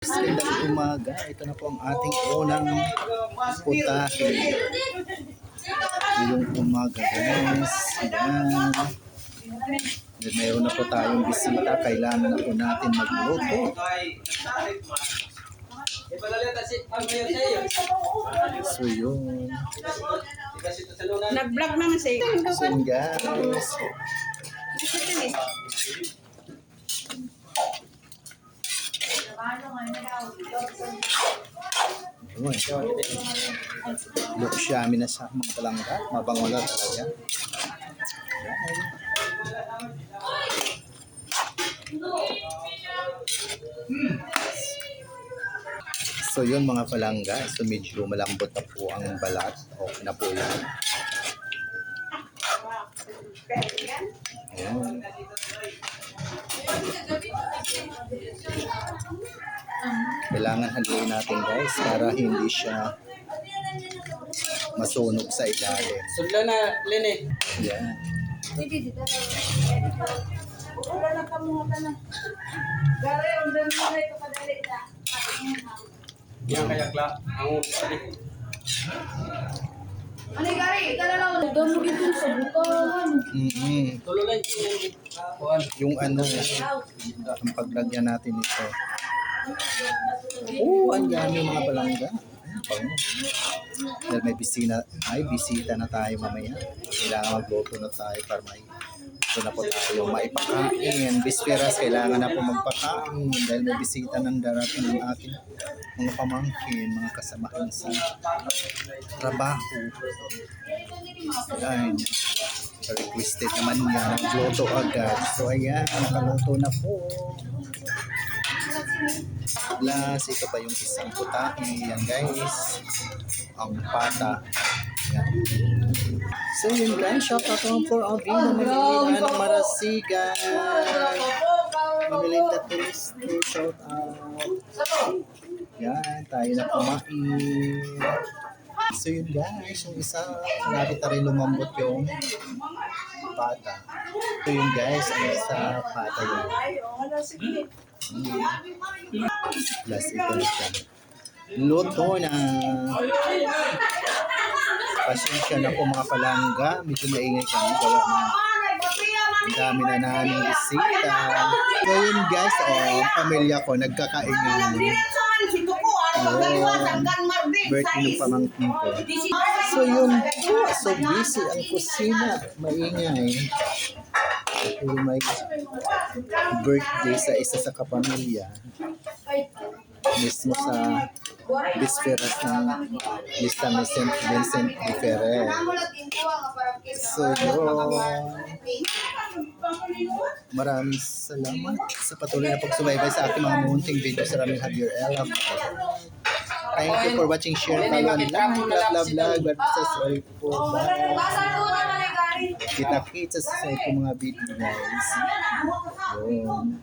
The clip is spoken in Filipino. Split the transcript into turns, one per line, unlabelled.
Magandang umaga. Ito na po ang ating unang putahe. Ngayong umaga, guys. Ayan. Mayroon na po tayong bisita. Kailangan na po natin magluto. So yun.
Nag-vlog naman siya.
So yun, guys. Look siya amin na sa mga palangga. Mabango na talaga. So yun mga palangga. So medyo malambot na po ang balat. Okay na po yan. Ayan. Kailangan haluin natin guys para hindi siya masunog sa ilalim.
Sudla na, Lene.
Yan.
Yang kaya kla, ang
Ano gari? Ika na lang. Damo dito sa bukan.
tulo lang
Yung ano, ang paglagyan natin ito. Oh, ang yummy mga palangga. Bango. Dahil may bisita na tayo mamaya. Kailangan magluto na tayo para may ito na po tayo maipakain. Bisperas, kailangan na po magpakain dahil may bisita ng darating ng ating mga pamangkin, mga kasamahan sa trabaho. Ayan. Requested naman niya, nagluto agad. So ayan, nakaluto na po. Plus, ito pa yung isang putahe. Yan guys. Ang pata. Yan. So yun guys, shout out for Alvin na Manila ng Marasigan. Mamiling na Tulisto, shout out. Yan, tayo na kumain. So yun guys, yung isa, nakita rin lumambot yung pata. So yun guys, ang isa pata yun. Plus ito na siya. Luto na. Pasensya na po mga palangga. Medyo maingay kami. Gawa na. Ang dami na namin bisita. So yun guys, pamilya ko nagkakaingay. Birthday ng pamangkin ko. So yun po, so busy ang kusina. Maingay. May birthday sa isa sa kapamilya. Mismo sa Bisperas ng Lista Vincent de Ferrer. So yun. Maraming salamat sa patuloy na pagsubaybay sa aking mga munting video sa Ramil Javier Ella. Thank you for watching, share, follow, and like, love, subscribe po. Kita-kita sa mga video guys. Yun.